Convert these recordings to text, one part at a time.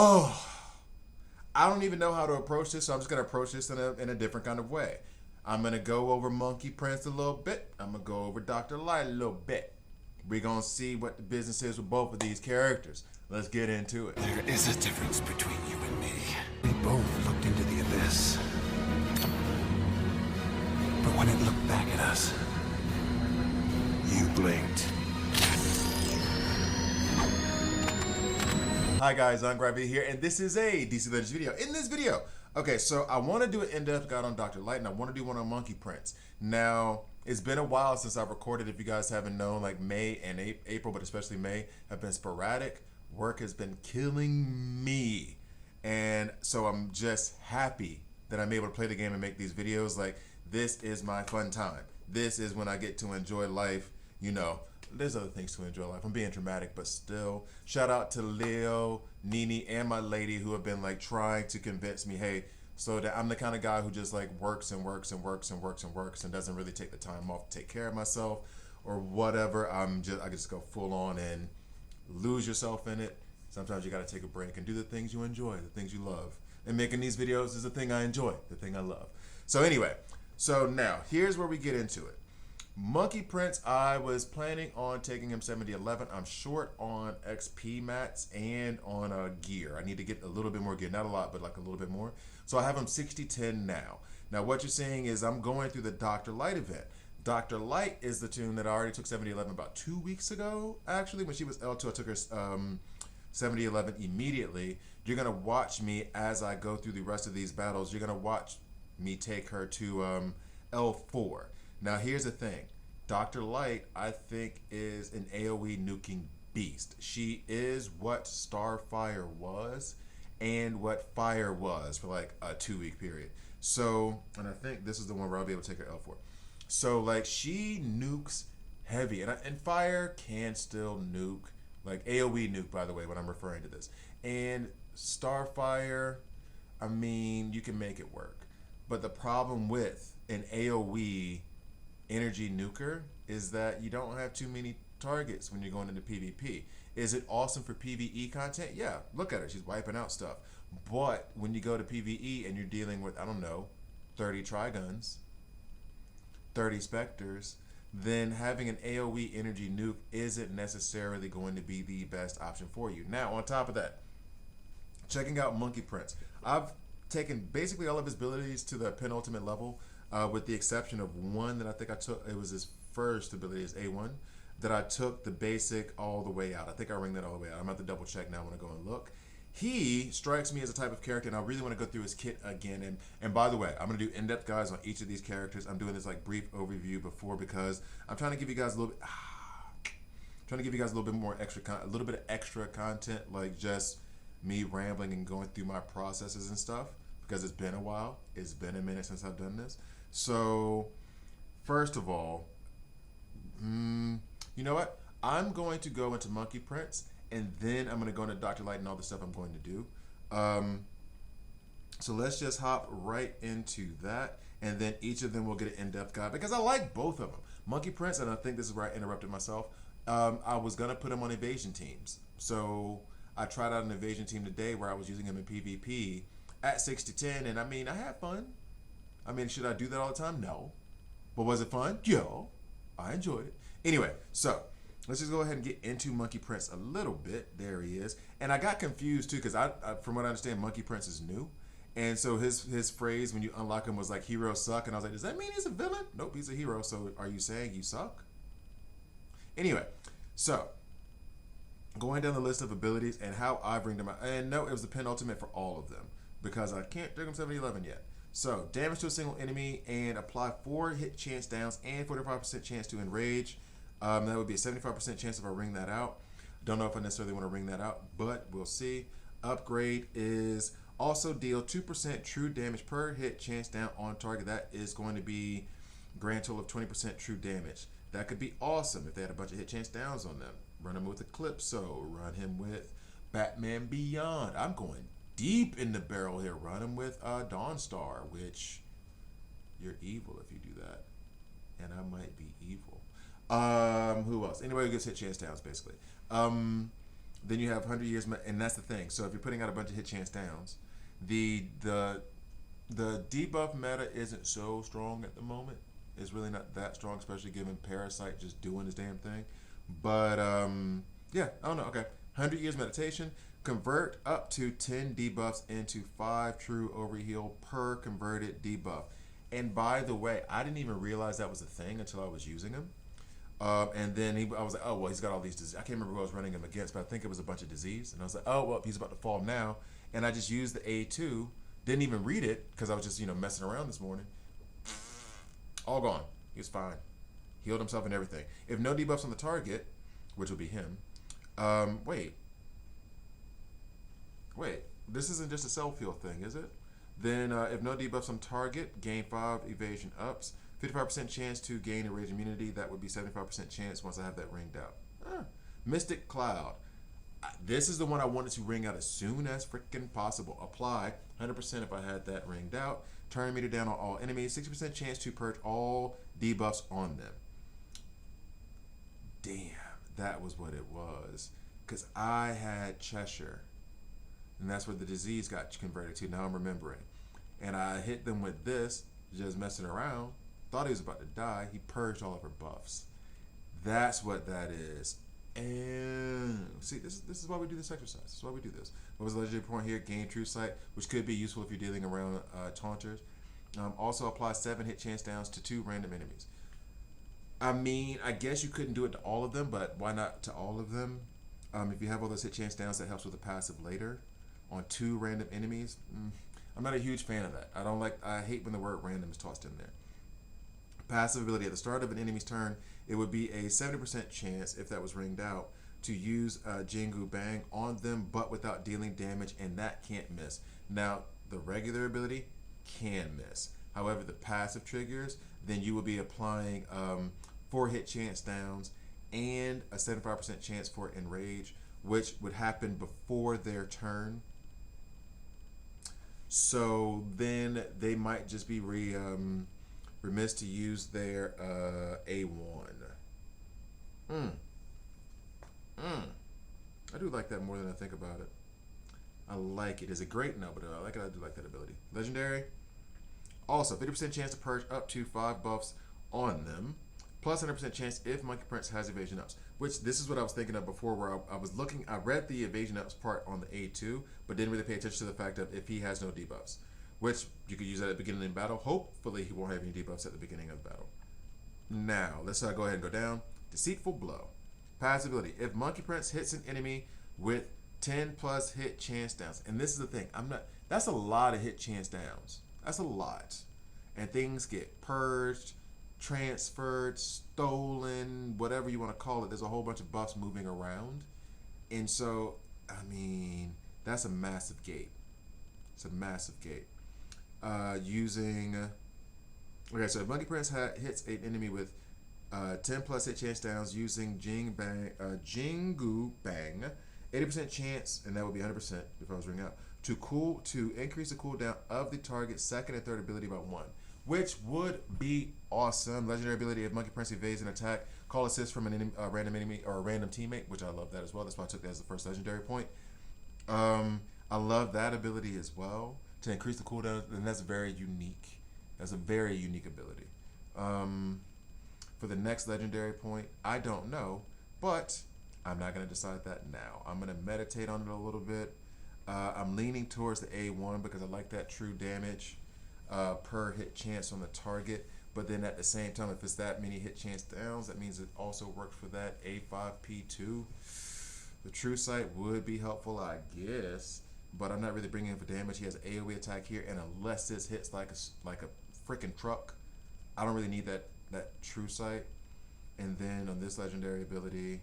Oh, I don't even know how to approach this, so I'm just gonna approach this in a different kind of way. I'm gonna go over Monkey Prince a little bit. I'm gonna go over Dr. Light a little bit. We're gonna see what the business is with both of these characters. Let's get into it. There is a difference between you and me. We both looked into the abyss. But when it looked back at us, you blinked. Hi guys, I'm Gravity here, and this is a DC Legends video. In this video, okay, so I want to do an in-depth guide on Dr. Light, and I want to do one on Monkey Prince. Now, it's been a while since I've recorded. If you guys haven't known, like May and April, but especially May, have been sporadic. Work has been killing me, and so I'm just happy that I'm able to play the game and make these videos. Like, this is my fun time. This is when I get to enjoy life, you know. There's other things to enjoy life. I'm being dramatic, but still. Shout out to Leo, Nini, and my lady who have been like trying to convince me, hey, so that I'm the kind of guy who just like works and works and works and works and works and doesn't really take the time off to take care of myself or whatever. I just go full on and lose yourself in it. Sometimes you got to take a break and do the things you enjoy, the things you love. And making these videos is the thing I enjoy, the thing I love. So anyway, so now here's where we get into it. Monkey Prince, I was planning on taking him 70-11. I'm short on XP mats and on gear. I need to get a little bit more gear. Not a lot, but like a little bit more. So I have him 60-10 now. Now what you're seeing is I'm going through the Dr. Light event. Dr. Light is the tune that I already took 70-11 about 2 weeks ago, actually. When she was L2, I took her 70-11 immediately. You're going to watch me as I go through the rest of these battles. You're going to watch me take her to L4. Now here's the thing, Dr. Light I think is an AoE nuking beast. She is what Starfire was and what Fire was for like a 2-week period. So, and I think this is the one where I'll be able to take her L4. So like she nukes heavy, and Fire can still nuke, like AoE nuke by the way when I'm referring to this. And Starfire, I mean, you can make it work. But the problem with an AoE energy nuker is that you don't have too many targets when you're going into PvP. Is it awesome for PvE content? Yeah, look at her, she's wiping out stuff. But when you go to PvE and you're dealing with, I don't know, 30 Triguns, 30 Spectres, then having an AoE energy nuke isn't necessarily going to be the best option for you. Now, on top of that, checking out Monkey Prince. I've taken basically all of his abilities to the penultimate level, with the exception of one that I think I took. It was his first ability, his A1, that I took the basic all the way out. I think I ring that all the way out. I'm going to have to double check now when I go and look. He strikes me as a type of character, and I really want to go through his kit again. And by the way, I'm going to do in-depth guides on each of these characters. I'm doing this like brief overview before because I'm trying to give you guys a little bit, more extra, a little bit of extra content, like just me rambling and going through my processes and stuff, because it's been a while. It's been a minute since I've done this. So, first of all, you know what? I'm going to go into Monkey Prince, and then I'm going to go into Dr. Light and all the stuff I'm going to do. So let's just hop right into that, and then each of them will get an in-depth guide, because I like both of them. Monkey Prince, and I think this is where I interrupted myself, I was going to put him on evasion teams. So I tried out an evasion team today where I was using him in PvP at 60-10, and I mean, I had fun. I mean, should I do that all the time? No. But was it fun? Yo, I enjoyed it. Anyway, so let's just go ahead and get into Monkey Prince a little bit. There he is. And I got confused too, because I from what I understand, Monkey Prince is new. And so his phrase when you unlock him was like, heroes suck. And I was like, does that mean he's a villain? Nope, he's a hero. So are you saying you suck? Anyway, so going down the list of abilities and how I bring them out. And no, it was the penultimate for all of them, because I can't take them 70-11 yet. So, damage to a single enemy and apply 4 hit chance downs and 45% chance to enrage. That would be a 75% chance if I ring that out. Don't know if I necessarily want to ring that out, but we'll see. Upgrade is also deal 2% true damage per hit chance down on target. That is going to be grand total of 20% true damage. That could be awesome if they had a bunch of hit chance downs on them. Run him with Eclipso. Run him with Batman Beyond. I'm going deep in the barrel here. Run him with Dawnstar, which you're evil if you do that, and I might be evil. Who else? Anybody who gets hit chance downs, basically. Then you have 100 years, and that's the thing. So if you're putting out a bunch of hit chance downs, the debuff meta isn't so strong at the moment. It's really not that strong, especially given Parasite just doing his damn thing. But yeah, I don't know. Okay, 100 years meditation. Convert up to 10 debuffs into 5 true overheal per converted debuff. And by the way, I didn't even realize that was a thing until I was using him. And then I was like, oh, well, he's got all these diseases. I can't remember who I was running him against, but I think it was a bunch of disease. And I was like, oh, well, he's about to fall now. And I just used the A2, didn't even read it because I was just, messing around this morning. All gone. He was fine. Healed himself and everything. If no debuffs on the target, which would be him, wait. This isn't just a self-heal thing, is it? Then if no debuffs on target, gain 5 evasion ups. 55% chance to gain a rage immunity. That would be 75% chance once I have that ringed out. Mystic Cloud. This is the one I wanted to ring out as soon as freaking possible. Apply 100% if I had that ringed out. Turn meter down on all enemies. 60% chance to purge all debuffs on them. Damn, that was what it was. Because I had Cheshire. And that's where the disease got converted to. Now I'm remembering. And I hit them with this, just messing around. Thought he was about to die. He purged all of her buffs. That's what that is. And see, this is why we do this exercise. This is why we do this. What was the legendary point here? Gain True Sight, which could be useful if you're dealing around taunters. Also apply 7 hit chance downs to 2 random enemies. I mean, I guess you couldn't do it to all of them, but why not to all of them? If you have all those hit chance downs, that helps with the passive later on 2 random enemies. I'm not a huge fan of that. I hate when the word random is tossed in there. Passive ability. At the start of an enemy's turn, it would be a 70% chance, if that was ringed out, to use Jingu Bang on them, but without dealing damage, and that can't miss. Now, the regular ability can miss. However, the passive triggers, then you will be applying 4 hit chance downs and a 75% chance for Enrage, which would happen before their turn. So then they might just be remiss to use their A1. I do like that more than I think about it. I like it. It's a great no, but I like it. I do like that ability. Legendary. Also, 50% chance to purge up to 5 buffs on them. Plus 100% chance if Monkey Prince has evasion ups. Which, this is what I was thinking of before, where I read the evasion ups part on the A2, but didn't really pay attention to the fact of if he has no debuffs. Which, you could use that at the beginning of battle. Hopefully, he won't have any debuffs at the beginning of battle. Now, let's go ahead and go down. Deceitful Blow. Passive ability. If Monkey Prince hits an enemy with 10 plus hit chance downs. And this is the thing. That's a lot of hit chance downs. That's a lot. And things get purged, transferred, stolen, whatever you want to call it. There's a whole bunch of buffs moving around. And so, that's a massive gate. It's a massive gate. So if Monkey Prince hits an enemy with 10 plus hit chance downs using Jingu Bang, 80% chance, and that would be 100% if I was ringing out, to increase the cooldown of the target's second and third ability by 1, which would be awesome. Legendary ability: if Monkey Prince evades an attack, call assist from a random enemy or a random teammate, which I love that as well. That's why I took that as the first legendary point. I love that ability as well, to increase the cooldown, and that's very unique. That's a very unique ability. For the next legendary point, I don't know, but I'm not going to decide that now. I'm going to meditate on it a little bit. I'm leaning towards the A1 because I like that true damage per hit chance on the target. But then at the same time, if it's that many hit chance downs, that means it also works for that A5P2. The True Sight would be helpful, I guess, but I'm not really bringing in for damage. He has an AoE attack here, and unless this hits like a freaking truck, I don't really need that True Sight. And then on this legendary ability,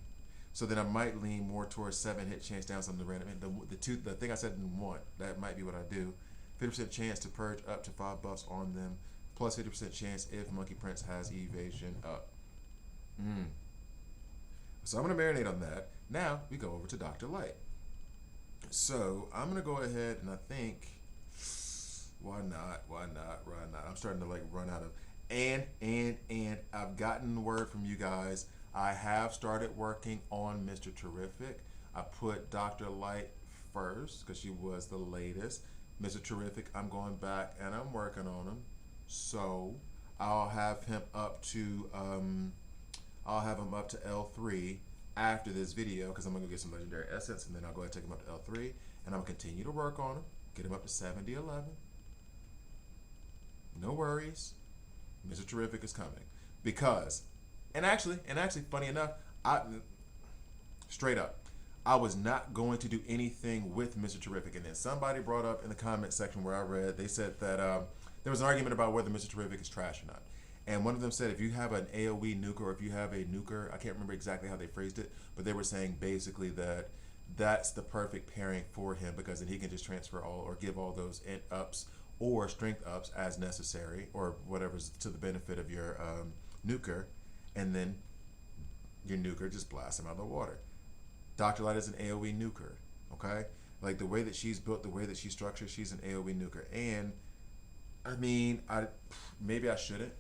so then I might lean more towards 7 hit chance downs on the random. The thing I said in 1, that might be what I do. 50% chance to purge up to 5 buffs on them, plus 50% chance if Monkey Prince has evasion up. So I'm going to marinate on that. Now we go over to Dr. Light. So I'm going to go ahead and I think, why not? I'm starting to run out of, and I've gotten word from you guys. I have started working on Mr. Terrific. I put Dr. Light first because she was the latest. Mr. Terrific, I'm going back and I'm working on him. So I'll have him up to L3 after this video because I'm gonna go get some legendary essence and then I'll go ahead and take him up to L3 and I'm gonna continue to work on him, get him up to 70-11. No worries, Mr. Terrific is coming because, and actually, funny enough, straight up, I was not going to do anything with Mr. Terrific, and then somebody brought up in the comment section where I read, they said that there was an argument about whether Mr. Terrific is trash or not. And one of them said if you have an AoE nuker or if you have a nuker, I can't remember exactly how they phrased it, but they were saying basically that that's the perfect pairing for him because then he can just transfer all or give all those int ups or strength ups as necessary or whatever's to the benefit of your nuker, and then your nuker just blasts him out of the water. Dr. Light is an AoE nuker, okay? Like the way that she's built, the way that she's structured, she's an AoE nuker. And I mean, maybe I shouldn't,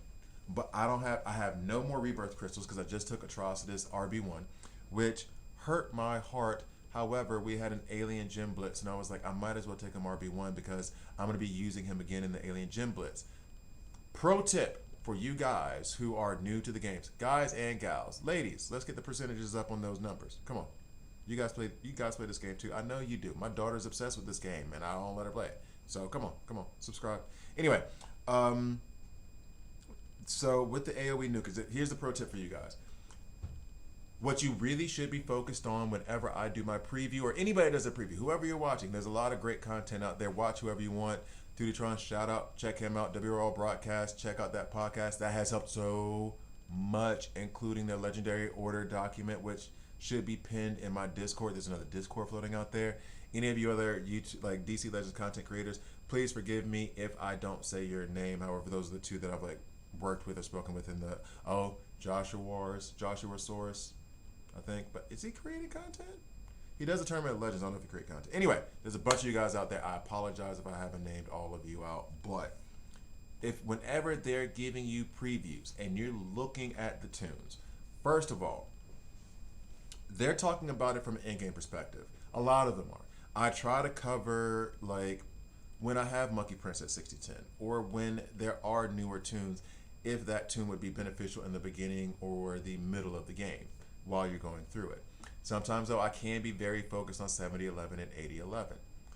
but I have no more rebirth crystals because I just took Atrocitus RB1, which hurt my heart. However, we had an alien gym blitz and I was like, I might as well take him RB1 because I'm going to be using him again in the alien gym blitz. Pro tip for you guys who are new to the games, guys and gals, ladies, let's get the percentages up on those numbers. Come on. You guys play this game too. I know you do. My daughter's obsessed with this game and I don't let her play it. So come on, subscribe. Anyway, so with the AoE nukers, here's the pro tip for you guys. What you really should be focused on whenever I do my preview or anybody does a preview, whoever you're watching, there's a lot of great content out there. Watch whoever you want. Duditron, shout out, check him out. WRL Broadcast, check out that podcast. That has helped so much, including the Legendary Order document, which should be pinned in my Discord. There's another Discord floating out there. Any of you other YouTube, like DC Legends content creators, please forgive me if I don't say your name. However, those are the two that I've like worked with or spoken with in the Joshua Source, I think. But is he creating content? He does a tournament of Legends. I don't know if he creates content. Anyway, there's a bunch of you guys out there. I apologize if I haven't named all of you out, but whenever they're giving you previews and you're looking at the tunes, first of all, they're talking about it from an in-game perspective. A lot of them are. I try to cover like when I have Monkey Prince at 60-10 or when there are newer tunes, if that tune would be beneficial in the beginning or the middle of the game while you're going through it. Sometimes though I can be very focused on 70-11 and 80-11,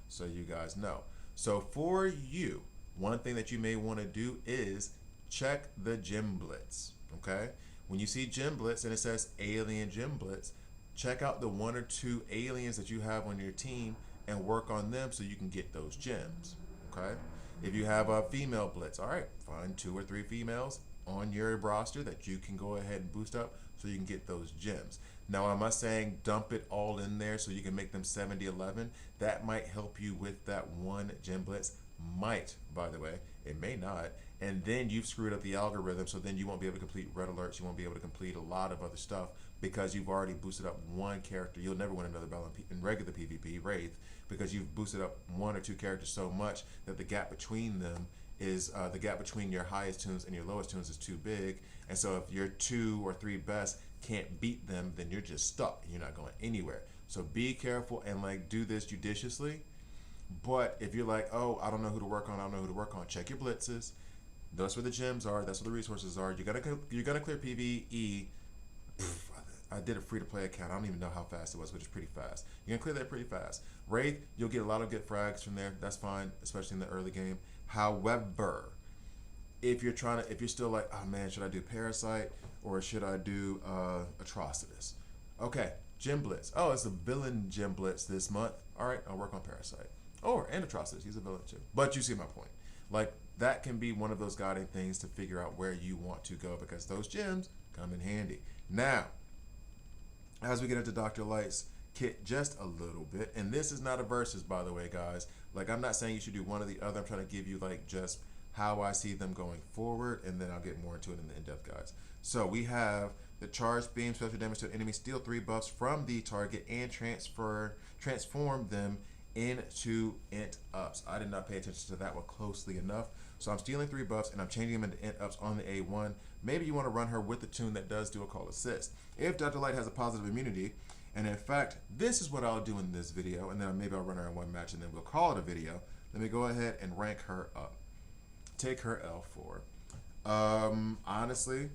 so you guys know. So for you, one thing that you may want to do is check the Gym Blitz, okay? When you see Gym Blitz and it says Alien Gym Blitz, check out the 1 or 2 aliens that you have on your team and work on them so you can get those gems, okay? If you have a female blitz, all right, find 2 or 3 females on your roster that you can go ahead and boost up so you can get those gems. Now, am I saying dump it all in there so you can make them 70-11? That might help you with that one gem blitz. Might, by the way. It may not. And then you've screwed up the algorithm, so then you won't be able to complete red alerts. You won't be able to complete a lot of other stuff because you've already boosted up one character. You'll never win another battle in regular PvP, Wraith, because you've boosted up 1 or 2 characters so much that the gap between them is the gap between your highest tunes and your lowest tunes is too big. And so if your 2 or 3 best can't beat them, then you're just stuck. You're not going anywhere. So be careful and like do this judiciously. But if you're like, oh, I don't know who to work on, check your blitzes. That's where the gems are. That's where the resources are. You gotta clear PvE. I did a free-to-play account. I don't even know how fast it was, but it's pretty fast. You're gonna clear that pretty fast. Wraith, you'll get a lot of good frags from there. That's fine, especially in the early game. However, if you're still like, oh man, should I do Parasite or should I do Atrocitus? Okay, Gem Blitz. Oh, it's a villain Gem Blitz this month. All right, I'll work on Parasite. And Atrocitus. He's a villain too. But you see my point. Like that can be one of those guiding things to figure out where you want to go because those gems come in handy. Now, as we get into Dr. Light's kit just a little bit, and this is not a versus, by the way, guys. Like, I'm not saying you should do one or the other. I'm trying to give you, like, just how I see them going forward, and then I'll get more into it in the in-depth guides. So we have the Charged Beam, special damage to an enemy, steal 3 buffs from the target, and transform them into int ups. I did not pay attention to that one closely enough. So I'm stealing 3 buffs, and I'm changing them into int ups on the A1. Maybe you want to run her with the tune that does do a call assist. If Dr. Light has a positive immunity, And in fact, this is what I'll do in this video, and then maybe I'll run her in one match and then we'll call it a video. Let me go ahead and rank her up. Take her L4. Honestly,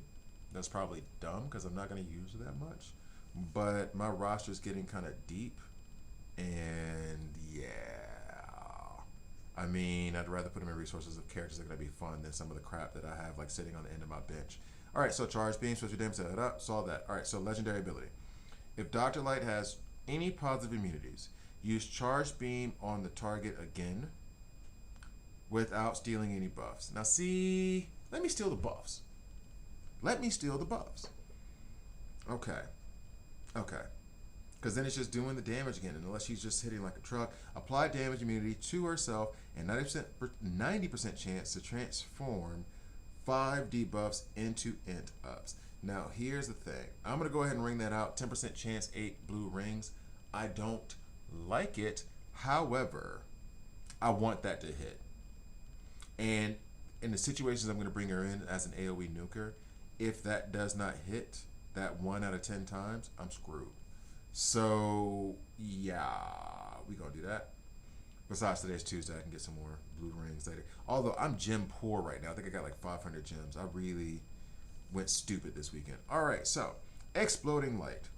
that's probably dumb because I'm not going to use her that much. But my roster's getting kind of deep. And yeah. I mean, I'd rather put them in resources of characters that are going to be fun than some of the crap that I have like sitting on the end of my bench. Alright, so charge beam, special damage, set it up, saw that. Alright, so legendary ability. If Dr. Light has any positive immunities, use charge beam on the target again without stealing any buffs. Now see, let me steal the buffs. Let me steal the buffs. Okay. Okay. Because then it's just doing the damage again, and unless she's just hitting like a truck. Apply damage immunity to herself and 90% chance to transform 5 debuffs into int ups. Now here's the thing. I'm going to go ahead and ring that out. 10% chance, 8 blue rings. I don't like it. However, I want that to hit. And in the situations I'm going to bring her in as an AoE nuker, if that does not hit that 1 out of 10 times, I'm screwed. So, yeah, we're going to do that. Besides, today's Tuesday, I can get some more blue rings later. Although, I'm gem poor right now. I think I got like 500 gems. I really went stupid this weekend. All right, so, Exploding Light.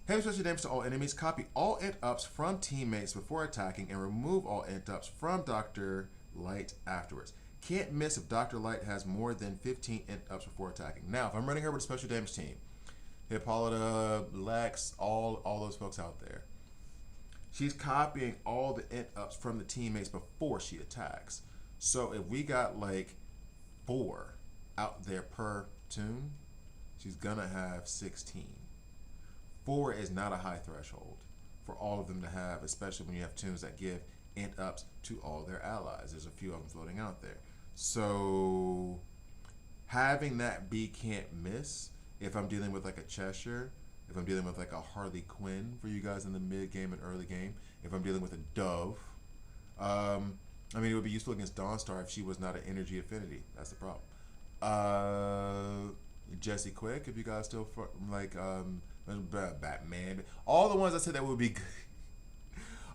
Heavy special damage to all enemies. Copy all int ups from teammates before attacking and remove all int ups from Dr. Light afterwards. Can't miss if Dr. Light has more than 15 int ups before attacking. Now, if I'm running her with a special damage team, Hippolyta, Lex, all those folks out there, she's copying all the int ups from the teammates before she attacks. So if we got like 4 out there per tune, she's gonna have 16. 4 is not a high threshold for all of them to have, especially when you have tunes that give int ups to all their allies. There's a few of them floating out there. So having that be can't miss if I'm dealing with like a Cheshire, if I'm dealing with like a Harley Quinn for you guys in the mid game and early game, if I'm dealing with a Dove, I mean it would be useful against Dawnstar if she was not an energy affinity. That's the problem. Jesse Quick, if you guys still like Batman, all the ones I said that would be good.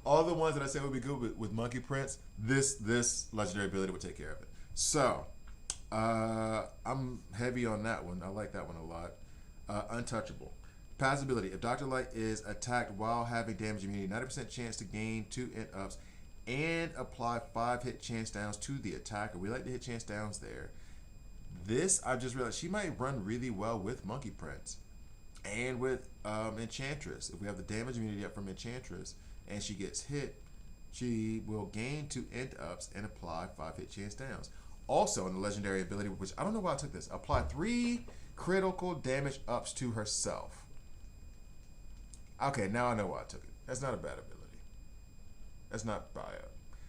All the ones that I said would be good with Monkey Prince, this legendary ability would take care of it. So I'm heavy on that one. I like that one a lot. Untouchable. Passive ability. If Dr. Light is attacked while having damage immunity, 90% chance to gain 2 int ups and apply 5 hit chance downs to the attacker. We like to hit chance downs there. This, I just realized, she might run really well with Monkey Prince and with Enchantress. If we have the damage immunity up from Enchantress and she gets hit, she will gain 2 int ups and apply 5 hit chance downs. Also, in the legendary ability, which I don't know why I took this, apply 3 critical damage ups to herself. Okay, now I know why I took it. That's not a bad ability. That's not bad.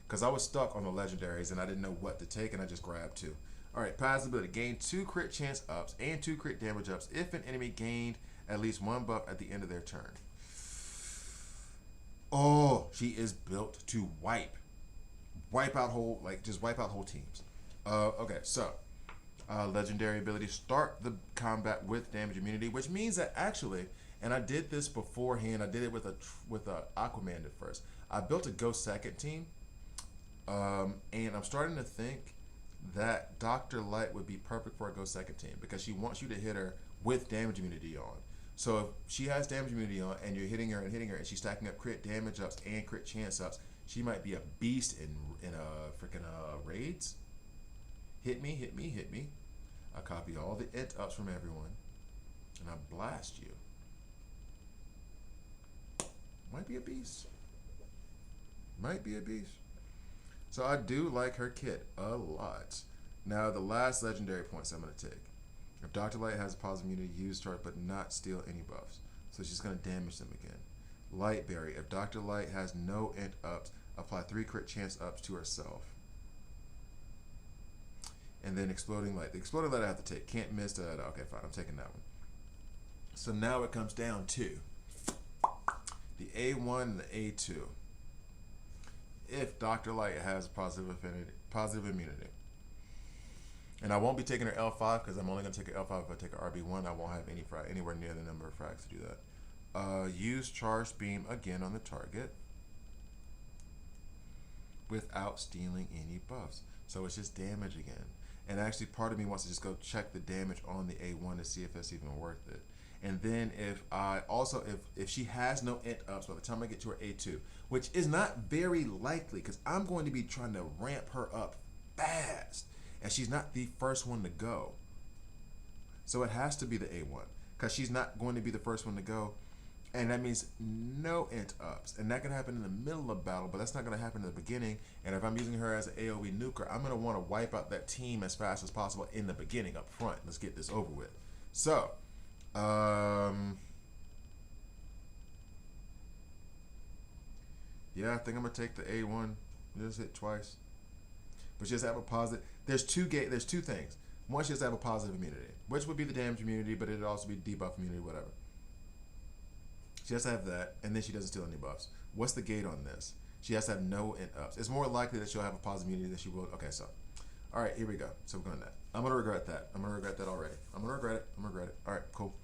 Because I was stuck on the legendaries and I didn't know what to take and I just grabbed 2. Alright, passive ability. Gain 2 crit chance ups and 2 crit damage ups if an enemy gained at least 1 buff at the end of their turn. Oh, she is built to wipe out whole, just wipe out whole teams. Okay, so legendary ability, start the combat with damage immunity, which means that actually, and I did this beforehand. I did it with a Aquaman at first. I built a Go Second team, and I'm starting to think that Dr. Light would be perfect for a Go Second team because she wants you to hit her with damage immunity on. So if she has damage immunity on and you're hitting her, and she's stacking up crit damage ups and crit chance ups, she might be a beast in freaking raids. Hit me, hit me, hit me. I copy all the int ups from everyone, and I blast you. Might be a beast. Might be a beast. So I do like her kit a lot. Now the last legendary points I'm going to take. If Dr. Light has a positive immunity, use chart but not steal any buffs. So she's going to damage them again. Lightberry. If Dr. Light has no int ups, apply 3 crit chance ups to herself. And then Exploding Light. The Exploding Light I have to take. Can't miss that. Okay, fine. I'm taking that one. So now it comes down to the A1 and the A2. If Dr. Light has a positive immunity. And I won't be taking her L5 because I'm only going to take her L5 if I take her RB1. I won't have anywhere near the number of frags to do that. Use charged beam again on the target without stealing any buffs. So it's just damage again. And actually, part of me wants to just go check the damage on the A1 to see if it's even worth it. And then if I also, if she has no int ups by the time I get to her A2, which is not very likely because I'm going to be trying to ramp her up fast. And she's not the first one to go. So it has to be the A1 because she's not going to be the first one to go. And that means no int ups. And that can happen in the middle of battle, but that's not going to happen in the beginning. And if I'm using her as an AoE nuker, I'm going to want to wipe out that team as fast as possible in the beginning up front. Let's get this over with. So, yeah, I think I'm going to take the A1. Just hit twice. But she has to have a positive. There's two things. One, she has to have a positive immunity, which would be the damage immunity, but it'd also be debuff immunity, whatever. She has to have that, and then she doesn't steal any buffs. What's the gate on this? She has to have no int ups. It's more likely that she'll have a positive immunity than she will. Okay, so. All right, here we go. So we're going to that. I'm going to regret that. I'm going to regret that already. I'm going to regret it. All right, cool.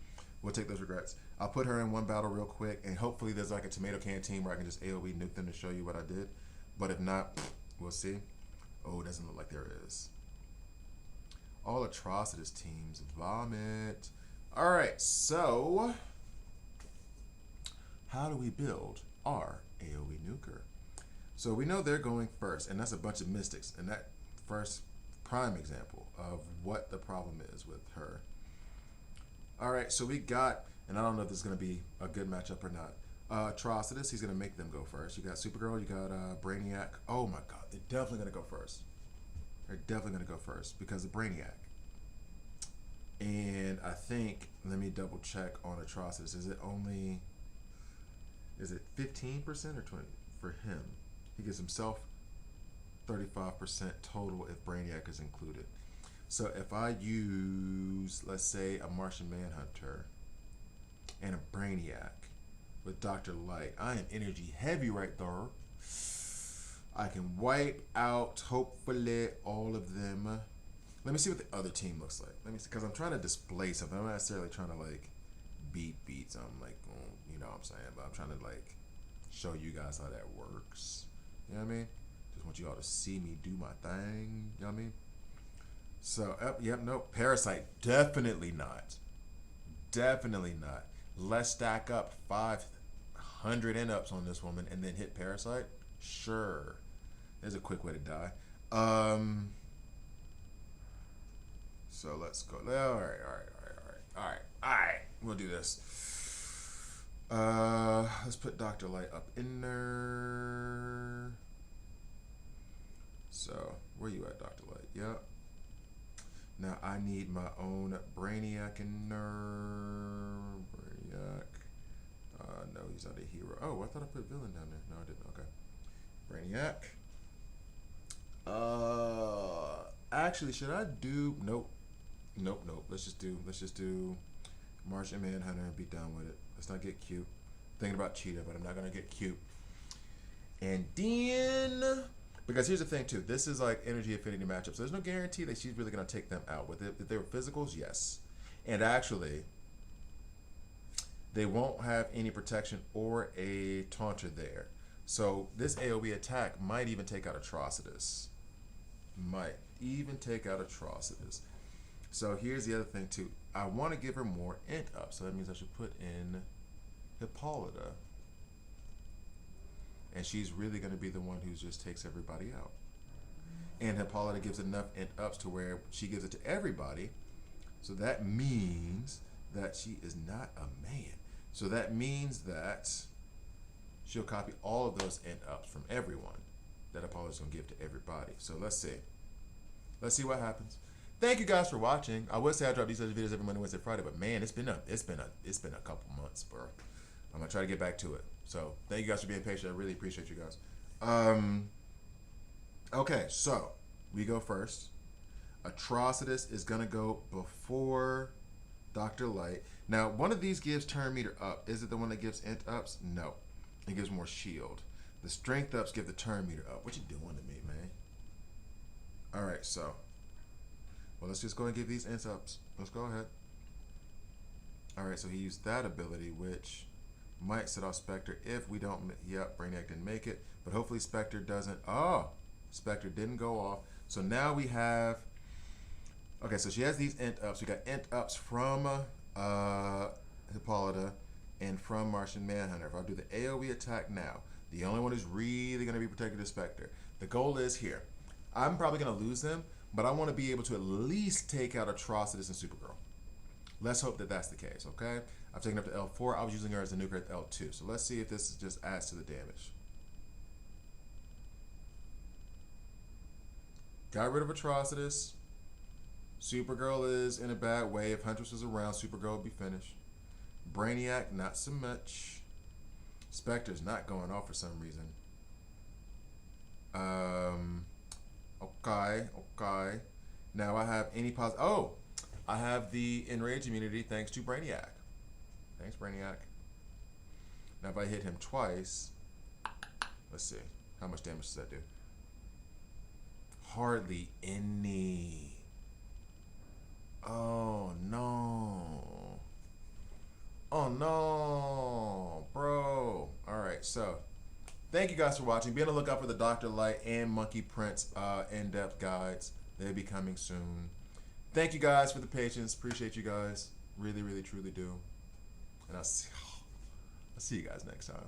We'll take those regrets. I'll put her in one battle real quick, and hopefully there's like a tomato can team where I can just AoE nuke them to show you what I did. But if not, we'll see. Oh, it doesn't look like there is. All Atrocitus teams. Vomit. All right, so how do we build our AoE nuker? So we know they're going first, and that's a bunch of mystics. And that first prime example of what the problem is with her. All right, so we got, and I don't know if this is going to be a good matchup or not. Atrocitus, he's going to make them go first. You got Supergirl, you got Brainiac. Oh my God, they're definitely going to go first. They're definitely going to go first because of Brainiac. And I think, let me double check on Atrocitus. Is it 15% or 20 for him? He gives himself 35% total if Brainiac is included. So if I use, let's say, a Martian Manhunter and a Brainiac with Dr. Light, I am energy heavy right there. I can wipe out, hopefully, all of them. Let me see what the other team looks like. Let me see, because I'm trying to display something. I'm not necessarily trying to, like, beat beats. I'm like, you know what I'm saying? But I'm trying to, like, show you guys how that works. You know what I mean? Just want you all to see me do my thing. You know what I mean? So, yep, nope. Parasite, definitely not. Definitely not. Let's stack up 500 end-ups on this woman and then hit Parasite. Sure. There's a quick way to die. So let's go. All right. We'll do this. Let's put Dr. Light up in there. So, where you at, Dr. Light? Yep. Now I need my own Brainiac in there. Brainiac. No, he's not a hero. Oh, I thought I put villain down there. No, I didn't. Okay. Brainiac. Actually, should I do? Nope. Let's just do Martian Manhunter and be done with it. Let's not get cute. Thinking about Cheetah, but I'm not gonna get cute. And then, because here's the thing too, this is like energy affinity matchup, so there's no guarantee that she's really gonna take them out. With it, if they were physicals, yes. And actually, they won't have any protection or a taunter there. So this AoE attack might even take out Atrocitus. So here's the other thing too. I want to give her more int up, so that means I should put in Hippolyta. And she's really going to be the one who just takes everybody out. And Hippolyta gives enough int ups to where she gives it to everybody. So that means that she is not a man. So that means that she'll copy all of those int ups from everyone that Hippolyta's going to give to everybody. So let's see. Let's see what happens. Thank you guys for watching. I would say I drop these videos every Monday, Wednesday, Friday, but man, it's been a couple months, bro. I'm gonna try to get back to it. So thank you guys for being patient. I really appreciate you guys. Okay, so we go first. Atrocitus is gonna go before Dr. Light. Now, one of these gives turn meter up. Is it the one that gives int ups? No, it gives more shield. The strength ups give the turn meter up. What you doing to me, man? All right, so. Well, let's just go and give these int ups. Let's go ahead. All right, so he used that ability, which Might set off Spectre if we don't. Yep, Brainiac didn't make it, but hopefully Spectre doesn't. Oh, Spectre didn't go off. So now we have. Okay, so she has these int ups. We got int ups from Hippolyta and from Martian Manhunter. If I do the AoE attack now, the only one who's really going to be protected is Spectre. The goal is here. I'm probably going to lose them, but I want to be able to at least take out Atrocitus and Supergirl. Let's hope that that's the case, okay? I've taken up to L4. I was using her as a nuker at L2. So let's see if this just adds to the damage. Got rid of Atrocitus. Supergirl is in a bad way. If Huntress was around, Supergirl would be finished. Brainiac, not so much. Spectre's not going off for some reason. Okay. Now I have any positive. Oh, I have the Enrage immunity thanks to Brainiac. Thanks, Brainiac. Now if I hit him twice, let's see. How much damage does that do? Hardly any. Oh no. Oh no, bro. Alright, so thank you guys for watching. Be on the lookout for the Dr. Light and Monkey Prince in-depth guides. They'll be coming soon. Thank you guys for the patience. Appreciate you guys. Really, really, truly do. And I'll see you guys next time.